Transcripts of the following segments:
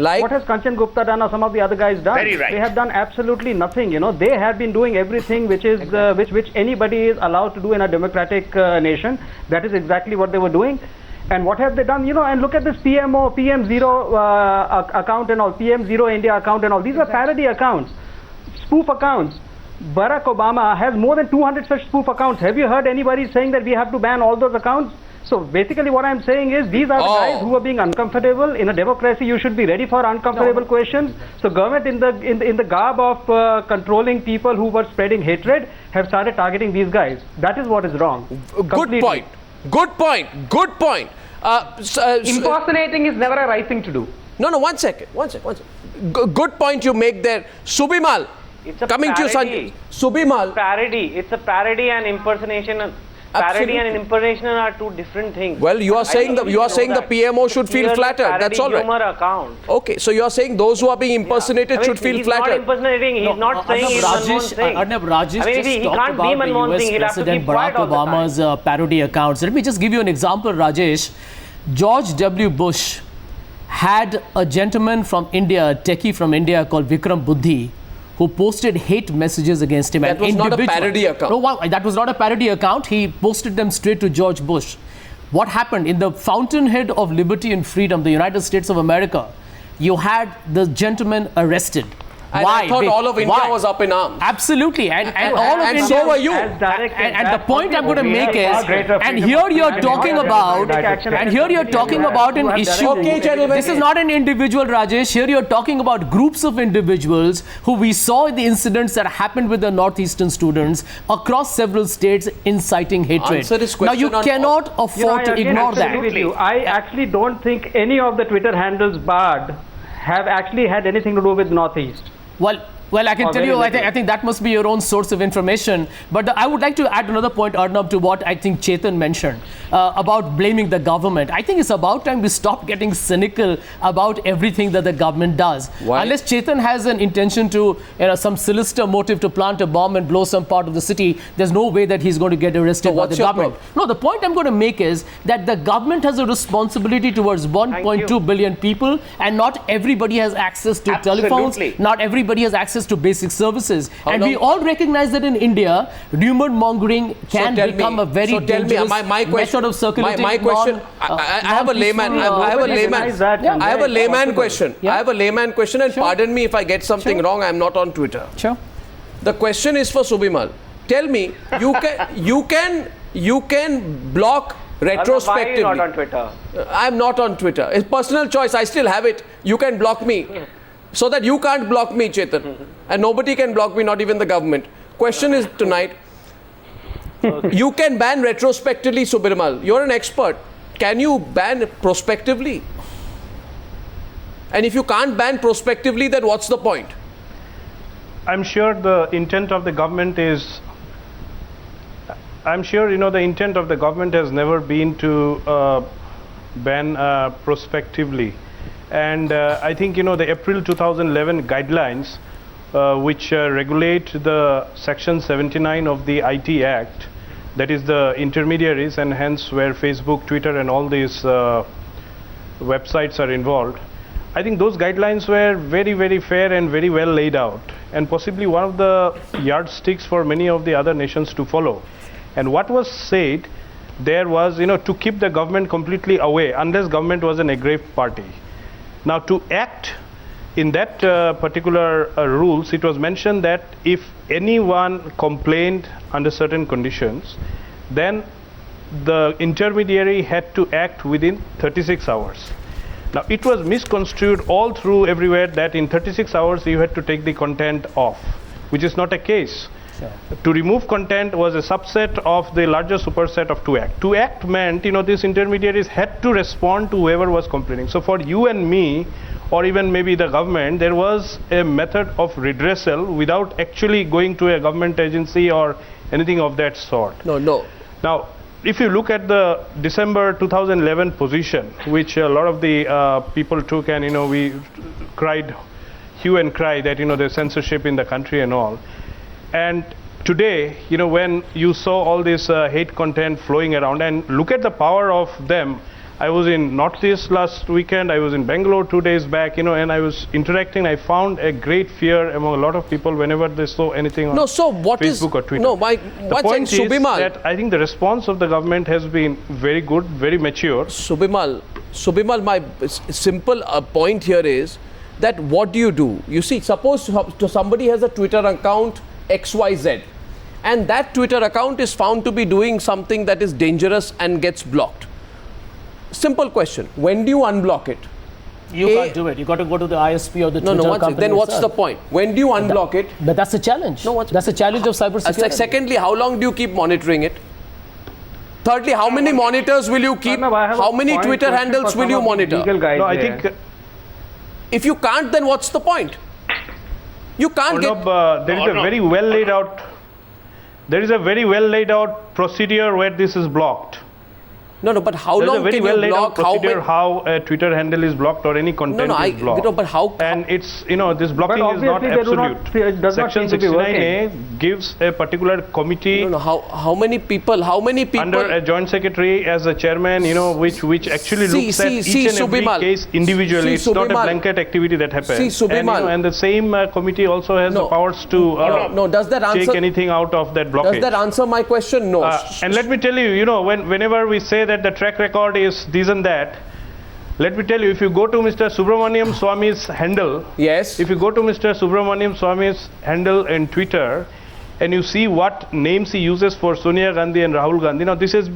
Like? What has Kanchan Gupta done or some of the other guys done? Very right. They have done absolutely nothing. They have been doing everything which is which anybody is allowed to do in a democratic nation. That is exactly what they were doing. And what have they done? And look at this PMO, PM0 account and all, PM0 India account and all. These are parody accounts, spoof accounts. Barack Obama has more than 200 such spoof accounts. Have you heard anybody saying that we have to ban all those accounts? So basically what I'm saying is these are the guys who are being uncomfortable. In a democracy, you should be ready for uncomfortable questions. So government in the garb of controlling people who were spreading hatred have started targeting these guys. That is what is wrong. Good point. Good point. Good point. Impersonating is never a right thing to do. No, 1 second. Good point you make there. Subimal, It's a coming to you, Sanjay. Subimal. Parody. It's a parody and impersonation. Parody and impersonation are two different things. Well, you are saying the PMO should feel flattered. That's all right. Humor account. Okay, so you are saying those who are being impersonated should feel he's flattered. Not impersonating. He's not saying he's Manmohan Singh. Rajesh he just talked can't be about the Manmohan US Singh. He'll have to President keep quiet Barack all the time. Obama's parody accounts. Let me just give you an example, Rajesh. George W. Bush had a gentleman from India, a techie from India called Vikram Buddhi, who posted hate messages against him. That was not a parody account. No, that was not a parody account. He posted them straight to George Bush. What happened? In the fountainhead of liberty and freedom, the United States of America, you had the gentleman arrested. And Why? I thought all of India was up in arms. Absolutely. And all of India. So were you. And the point I'm going to make is, and here you're talking about an issue. Okay, gentlemen. This is not an individual, Rajesh. Here you're talking about groups of individuals who we saw in the incidents that happened with the northeastern students across several states inciting hatred. Answer this Now you question cannot afford to ignore that. With you. I actually don't think any of the Twitter handles barred have actually had anything to do with Northeast. Well, I can tell you, I think that must be your own source of information. But I would like to add another point, Arnab, to what I think Chetan mentioned about blaming the government. I think it's about time we stop getting cynical about everything that the government does. Why? Unless Chetan has an intention to, some sinister motive to plant a bomb and blow some part of the city, there's no way that he's going to get arrested by the government. No, the point I'm going to make is that the government has a responsibility towards 1.2 billion people, and not everybody has access to telephones. Not everybody has access to basic services. And we all recognize that in India, rumor mongering can become a very dangerous method of circulating. My question, I have a layman. I have a layman question. I have a layman question, and pardon me if I get something wrong. I'm not on Twitter. Sure. The question is for Subimal. Tell me, you can block retrospectively. Why are you not on Twitter? I'm not on Twitter. It's personal choice. I still have it. You can block me. So that you can't block me, Chetan. And nobody can block me, not even the government. Question is tonight, you can ban retrospectively, Subimal. You're an expert. Can you ban prospectively? And if you can't ban prospectively, then what's the point? I'm sure the intent of the government is, the intent of the government has never been to ban prospectively. And I think, the April 2011 guidelines, which regulate the Section 79 of the IT Act, that is the intermediaries, and hence where Facebook, Twitter, and all these websites are involved. I think those guidelines were very, very fair and very well laid out, and possibly one of the yardsticks for many of the other nations to follow. And what was said there was, to keep the government completely away, unless government was an aggrieved party. Now, to act in that particular rules, it was mentioned that if anyone complained under certain conditions, then the intermediary had to act within 36 hours. Now, it was misconstrued all through everywhere that in 36 hours you had to take the content off, which is not a case. Sure. To remove content was a subset of the larger superset of to act. To act meant, these intermediaries had to respond to whoever was complaining. So for you and me, or even maybe the government, there was a method of redressal without actually going to a government agency or anything of that sort. No. Now, if you look at the December 2011 position, which a lot of the people took, and we cried hue and cry that there's censorship in the country and all. And today, when you saw all this hate content flowing around, and look at the power of them, I was in Northeast last weekend, I was in Bangalore 2 days back, and I was interacting. I found a great fear among a lot of people whenever they saw anything on Facebook or Twitter. The point is that I think the response of the government has been very good, very mature. Subimal, my simple point here is that what do? You see, suppose somebody has a Twitter account XYZ, and that Twitter account is found to be doing something that is dangerous and gets blocked. Simple question, when do you unblock it? You can't do it. You got to go to the ISP or the Twitter company. Then what's the point? When do you unblock it? But that's the challenge. That's the challenge of cybersecurity. Secondly, how long do you keep monitoring it? Thirdly, how many monitors will you keep? How many Twitter handles will you monitor? No, I think if you can't, then what's the point? You can't get. There is a very well laid out. There is a very well laid out procedure where this is blocked. But how long can you block? How a Twitter handle is blocked or any content is blocked. But how? And it's, this blocking is not absolute. Section 69A gives a particular committee. How many people? Under a joint secretary as a chairman, which actually looks at each and every case individually. It's not a blanket activity that happens. And the same committee also has the powers to does that answer, take anything out of that blockage. Does that answer my question? No. And let me tell you, whenever we say that the track record is this and that, let me tell you, if you go to Mr. Subramaniam Swamy's handle, yes. If you go to Mr. Subramaniam Swamy's handle in Twitter, and you see what names he uses for Sonia Gandhi and Rahul Gandhi,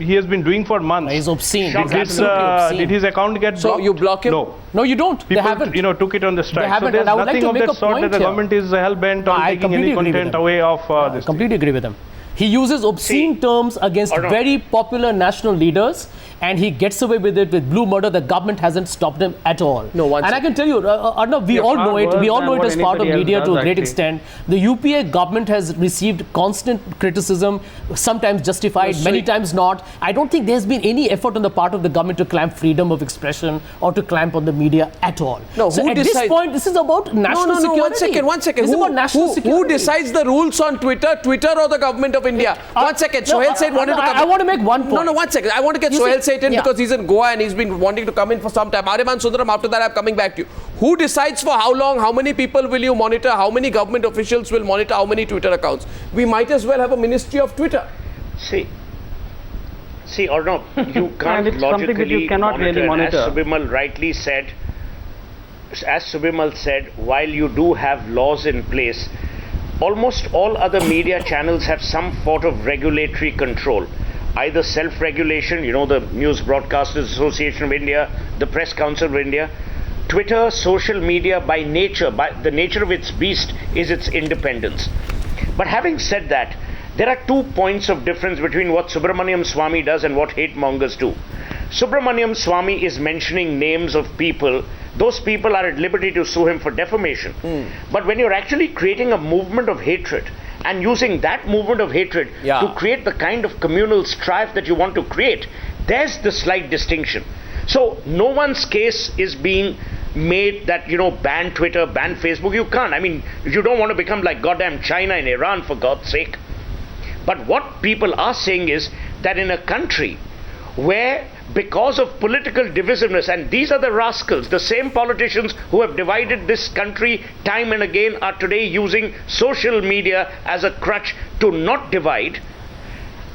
he has been doing for months. He's obscene. Did his account get blocked? So you block him? No, you don't. People, they haven't. Took it on the strike. They haven't. So there's nothing of that sort that the here. government is hell bent on taking any content away of this. I completely agree with him. He uses obscene terms against very popular national leaders, and he gets away with it with blue murder. The government hasn't stopped him at all. I can tell you, Arnav, we all know it. We all know it as part of media to a great extent. The UPA government has received constant criticism, sometimes justified, many times not. I don't think there's been any effort on the part of the government to clamp freedom of expression or to clamp on the media at all. So at this point, this is about national security. One second. This is about national security. Who decides the rules on Twitter? Twitter or the government of India? 1 second. Sohail Seth wanted to come in. I want to make one point. 1 second. I want to get Sohail Seth in because he's in Goa and he's been wanting to come in for some time. Aryaman Sundaram, after that I'm coming back to you. Who decides for how long? How many people will you monitor? How many government officials will monitor how many Twitter accounts? We might as well have a ministry of Twitter. See, or no, you can't logically monitor. As Subimal rightly said, while you do have laws in place, almost all other media channels have some sort of regulatory control. Either self-regulation, the News Broadcasters Association of India, the Press Council of India. Twitter, social media, by the nature of its beast, is its independence. But having said that, there are 2 points of difference between what Subramaniam Swamy does and what hate mongers do. Subramaniam Swamy is mentioning names of people. Those people are at liberty to sue him for defamation. But when you're actually creating a movement of hatred and using that movement of hatred to create the kind of communal strife that you want to create, there's the slight distinction. So no one's case is being made that, ban Twitter, ban Facebook. You can't. I mean, you don't want to become like goddamn China and Iran, for God's sake. But what people are saying is that in a country where, because of political divisiveness, and these are the rascals, the same politicians who have divided this country time and again are today using social media as a crutch to not divide,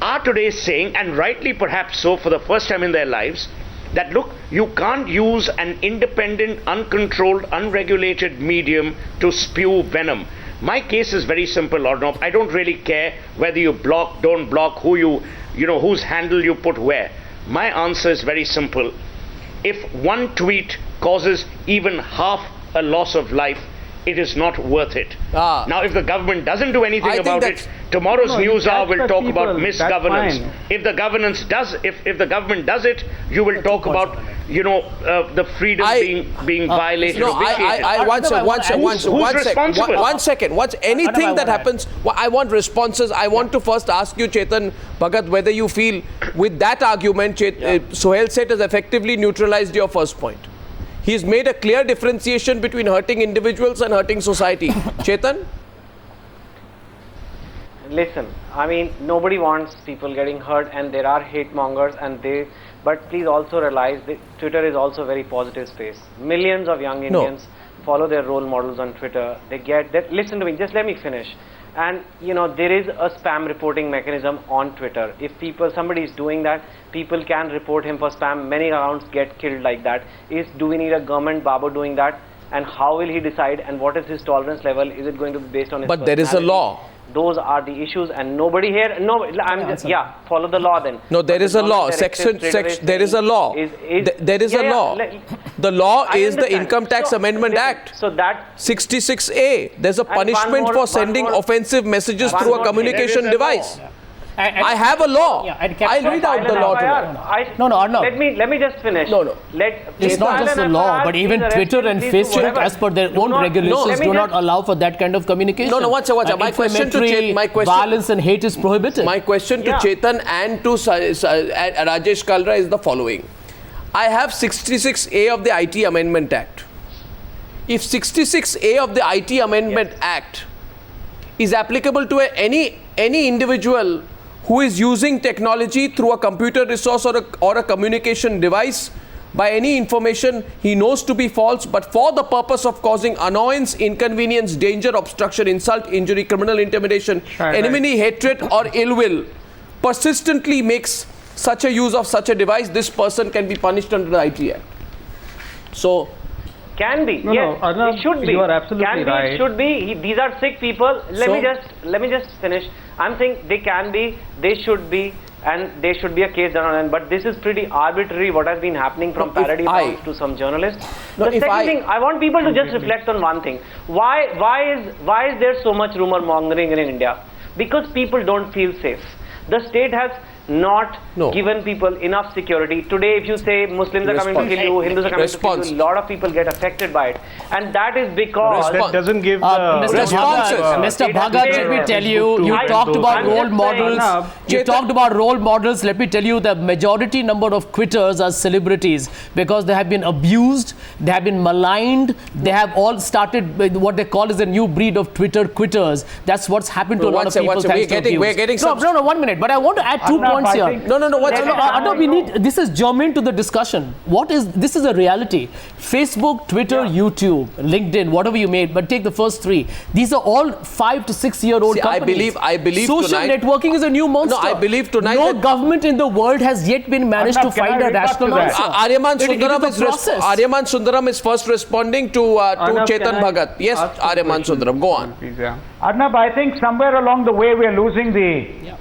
are today saying, and rightly perhaps so for the first time in their lives, that look, you can't use an independent, uncontrolled, unregulated medium to spew venom. My case is very simple, Arnav. I don't really care whether you block, don't block, whose handle you put where. My answer is very simple. If one tweet causes even half a loss of life, it is not worth it. Now, if the government doesn't do anything about it, tomorrow's news hour will talk about misgovernance. If the government does it, you will talk about the freedom being violated. One second. Anything that happens, I want responses. I want to first ask you, Chetan Bhagat, whether you feel with that argument, Sohail Seth has effectively neutralized your first point. He's made a clear differentiation between hurting individuals and hurting society. Chetan? Listen, I mean, nobody wants people getting hurt, and there are hate mongers, and But please also realize that Twitter is also a very positive space. Millions of young Indians follow their role models on Twitter. They get that. Listen to me, just let me finish. And you know, there is a spam reporting mechanism on Twitter. If somebody is doing that, people can report him for spam. Many accounts get killed like that. Do we need a government Babu doing that? And how will he decide? And what is his tolerance level? Is it going to be based on his But there is a law. Those are the issues, and nobody here. No, I'm just, follow the law then. No, there is a law. There is a law. There is a law. The law is the Income Tax Amendment Act. So that 66A. There's a punishment for sending offensive messages through a communication device. I have a law. I'll read out the law today. No, Arnab. Let me just finish. No. It's not just the law, but even Twitter and Facebook, as per their own regulations, do not allow for that kind of communication. No, watch out. My question to Chetan, violence and hate is prohibited. My question to Chetan and to Rajesh Kalra is the following. I have 66A of the IT Amendment Act. If 66A of the IT Amendment Act is applicable to any individual who is using technology through a computer resource or a communication device by any information he knows to be false, but for the purpose of causing annoyance, inconvenience, danger, obstruction, insult, injury, criminal intimidation, enmity, hatred or ill will, persistently makes such a use of such a device, this person can be punished under the IT Act. So can be. No, yes, Arnab, it should be. You are absolutely can be, right. It should be. These are sick people. Let me just finish. I'm saying they can be, they should be, and there should be a case done on them. But this is pretty arbitrary. What has been happening from parody accounts to some journalists. The second thing, I want people to just reflect on one thing. Why is there so much rumor mongering in India? Because people don't feel safe. The state has not given people enough security. Today, if you say Muslims are coming to kill you, Hindus are coming to kill you, a lot of people get affected by it. And that is because... That doesn't give Mr. Bhagat, let me tell you, you talked about role models. You talked about role models. Let me tell you, the majority number of quitters are celebrities because they have been abused, they have been maligned, they have all started with what they call is a new breed of Twitter quitters. That's what's happened to a lot of people. We're getting no, 1 minute. But I want to add 2 points here. We need. This is germane to the discussion. This is a reality. Facebook, Twitter, YouTube, LinkedIn, whatever you made, but take the first 3. These are all 5 to 6 year old companies. I believe social networking is a new monster. No, I believe tonight no government in the world has yet been managed to find a rational answer. Aryaman Sundaram is first responding to Chetan Bhagat. Yes, Aryaman Sundaram, go on. Arnab, I think somewhere along the way we are losing the